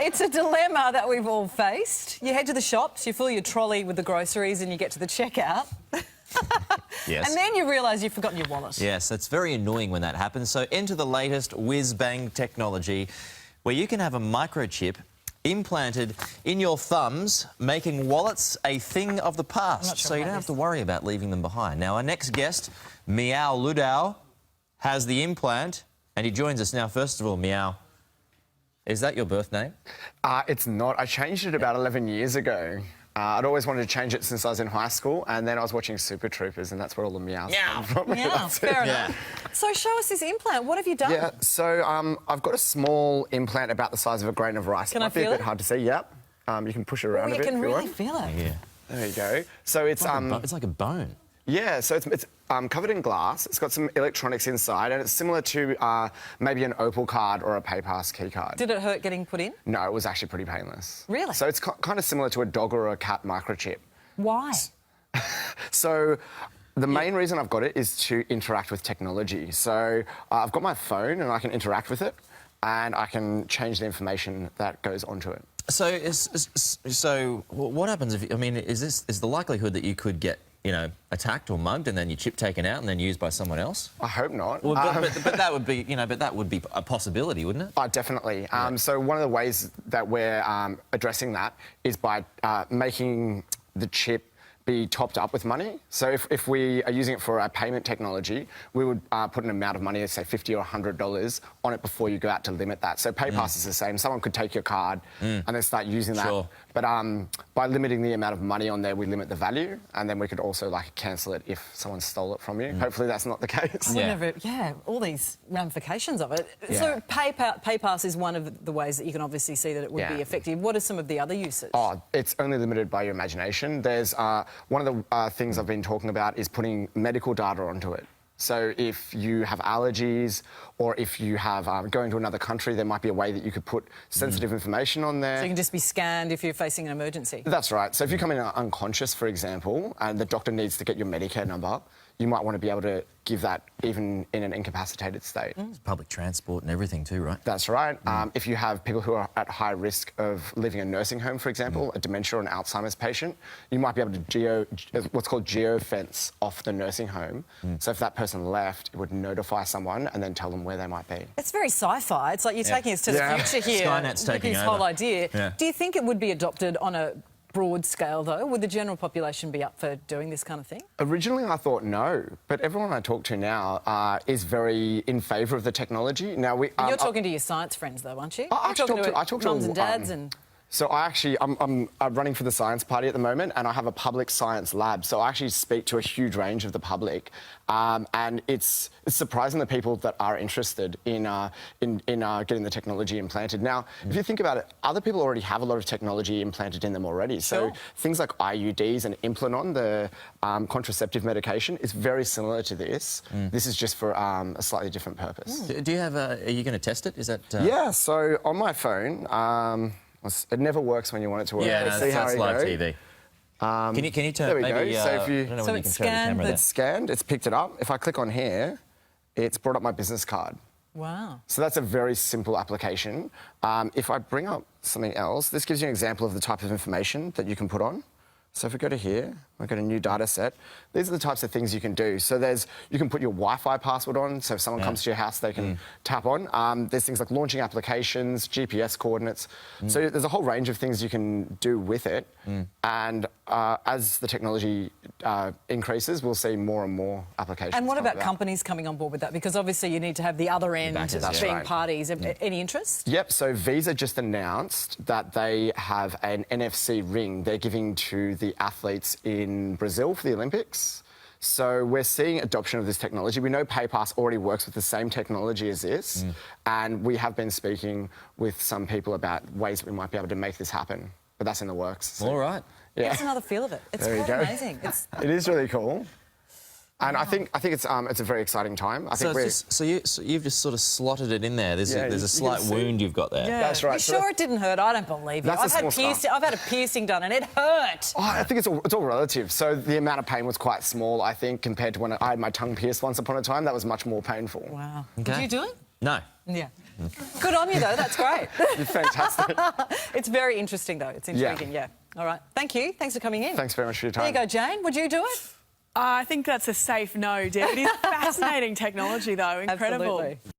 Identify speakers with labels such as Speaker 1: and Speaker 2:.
Speaker 1: It's a dilemma that we've all faced. You head to the shops, you fill your trolley with the groceries and you get to the checkout.
Speaker 2: Yes.
Speaker 1: And then you realise you've forgotten your wallet.
Speaker 2: Yes, it's very annoying when that happens. So enter the latest whiz-bang technology where you can have a microchip implanted in your thumbs, making wallets a thing of the past.
Speaker 1: Sure
Speaker 2: so you don't have to worry about leaving them behind. Now, our next guest, Meow Ludau, has the implant and he joins us now. First of all, Meow, is that your birth name?
Speaker 3: It's not. I changed it about 11 years ago. I'd always wanted to change it since I was in high school, and then I was watching Super Troopers, and that's where all the meows come from.
Speaker 1: Yeah, fair enough. So show us this implant. What have you done?
Speaker 3: Yeah, so I've got a small implant about the size of a grain of rice.
Speaker 1: Can
Speaker 3: it
Speaker 1: I
Speaker 3: might be a
Speaker 1: feel
Speaker 3: bit
Speaker 1: it?
Speaker 3: hard to see. Yep. You can push it around a bit.
Speaker 1: You can
Speaker 3: if you
Speaker 1: really
Speaker 3: want.
Speaker 1: feel it.
Speaker 2: Yeah.
Speaker 3: There you go. So it's
Speaker 2: It's like a bone.
Speaker 3: yeah, so it's covered in glass. It's got some electronics inside, and it's similar to maybe an Opal card or a PayPass key card.
Speaker 1: Did it hurt getting put in?
Speaker 3: No, it was actually pretty painless.
Speaker 1: Really?
Speaker 3: So it's kind of similar to a dog or a cat microchip.
Speaker 1: Why?
Speaker 3: So the main reason I've got it is to interact with technology. So I've got my phone and I can interact with it and I can change the information that goes onto it.
Speaker 2: So what happens if, I mean, is the likelihood that you could get, you know, attacked or mugged and then your chip taken out and then used by someone else?
Speaker 3: I hope not.
Speaker 2: Well, but that would be, you know, but that would be a possibility, wouldn't it?
Speaker 3: Definitely. So one of the ways that we're addressing that is by making the chip be topped up with money. So if we are using it for our payment technology, we would put an amount of money, say $50 or $100 on it before you go out to limit that. So PayPass is the same. Someone could take your card and then start using that.
Speaker 2: Sure.
Speaker 3: But by limiting the amount of money on there, we limit the value, and then we could also cancel it if someone stole it from you. Hopefully that's not the case.
Speaker 1: All these ramifications of it.
Speaker 3: Yeah.
Speaker 1: So PayPass is one of the ways that you can obviously see that it would be effective. What are some of the other uses?
Speaker 3: Oh, it's only limited by your imagination. There's one of the things I've been talking about is putting medical data onto it. So if you have allergies or if you have going to another country, there might be a way that you could put sensitive information on there.
Speaker 1: So you can just be scanned if you're facing an emergency?
Speaker 3: That's right. So if you come in unconscious, for example, and the doctor needs to get your Medicare number, you might want to be able to give that even in an incapacitated state.
Speaker 2: It's public transport and everything too, right?
Speaker 3: That's right. If you have people who are at high risk of living in a nursing home, for example, a dementia or an Alzheimer's patient, you might be able to what's called geofence off the nursing home. So if that person left, it would notify someone and then tell them where they might be.
Speaker 1: It's very sci-fi. It's like you're taking us to the future here.
Speaker 2: Skynet's taking
Speaker 1: this
Speaker 2: over.
Speaker 1: whole idea.
Speaker 2: Yeah.
Speaker 1: Do you think it would be adopted on a broad scale, though? Would the general population be up for doing this kind of thing?
Speaker 3: Originally, I thought no, but everyone I talk to now is very in favour of the technology. Now,
Speaker 1: You're talking to your science friends, though, aren't you?
Speaker 3: I talk to
Speaker 1: mums and dads and...
Speaker 3: So I'm running for the Science Party at the moment, and I have a public science lab. So I actually speak to a huge range of the public, and it's surprising the people that are interested in getting the technology implanted. Now, if you think about it, other people already have a lot of technology implanted in them already. So things like IUDs and Implanon, the contraceptive medication, is very similar to this. This is just for a slightly different purpose.
Speaker 2: Do you have are you going to test it? Is that...
Speaker 3: Yeah. So on my phone. It never works when you want it to work.
Speaker 2: Yeah, no, that's live TV. Can you turn...
Speaker 3: There we
Speaker 2: maybe,
Speaker 3: go. So if you...
Speaker 2: I don't know
Speaker 1: So
Speaker 2: whether you
Speaker 1: it's
Speaker 2: can show the
Speaker 1: scanned,
Speaker 2: camera
Speaker 1: but-
Speaker 2: there.
Speaker 3: It's scanned, it's picked it up. If I click on here, it's brought up my business card.
Speaker 1: Wow.
Speaker 3: So that's a very simple application. If I bring up something else, this gives you an example of the type of information that you can put on. So if we go to here, we've got a new data set. These are the types of things you can do. So you can put your Wi-Fi password on, so if someone comes to your house, they can tap on. There's things like launching applications, GPS coordinates. So there's a whole range of things you can do with it. And as the technology increases, we'll see more and more applications.
Speaker 1: And what
Speaker 3: come
Speaker 1: about
Speaker 3: about.
Speaker 1: companies coming on board with that? Because obviously you need to have the other end
Speaker 2: Backers,
Speaker 1: being
Speaker 3: right.
Speaker 1: parties. Any interest?
Speaker 3: Yep, so Visa just announced that they have an NFC ring they're giving to the athletes in Brazil for the Olympics. So we're seeing adoption of this technology. We know PayPass already works with the same technology as this, and we have been speaking with some people about ways that we might be able to make this happen. But that's in the works. So,
Speaker 2: All right.
Speaker 3: yeah.
Speaker 1: That's another feel of it. It's
Speaker 3: There you
Speaker 1: quite
Speaker 3: go.
Speaker 1: amazing.
Speaker 3: It is really cool. And I think it's a very exciting time. I think
Speaker 2: you've just sort of slotted it in there. There's
Speaker 3: Yeah,
Speaker 2: a
Speaker 3: you
Speaker 2: slight
Speaker 3: can see.
Speaker 2: wound you've got there.
Speaker 1: Yeah.
Speaker 3: That's right.
Speaker 1: You
Speaker 3: So
Speaker 1: sure it didn't hurt? I don't believe you.
Speaker 3: That's the small stuff.
Speaker 1: I've had a piercing done and it hurt.
Speaker 3: Oh, I think it's all relative. So the amount of pain was quite small, I think, compared to when I had my tongue pierced once upon a time. That was much more painful.
Speaker 1: Wow.
Speaker 2: Okay.
Speaker 1: Did you do it?
Speaker 2: No.
Speaker 1: Yeah. Good on you, though. That's great.
Speaker 3: You're fantastic.
Speaker 1: It's very interesting, though. It's intriguing, yeah. All right. Thank you. Thanks for coming in.
Speaker 3: Thanks very much for your time.
Speaker 1: There you go, Jane. Would you do it?
Speaker 4: I think that's a safe no, Deb. It is fascinating technology, though. Incredible.
Speaker 1: Absolutely.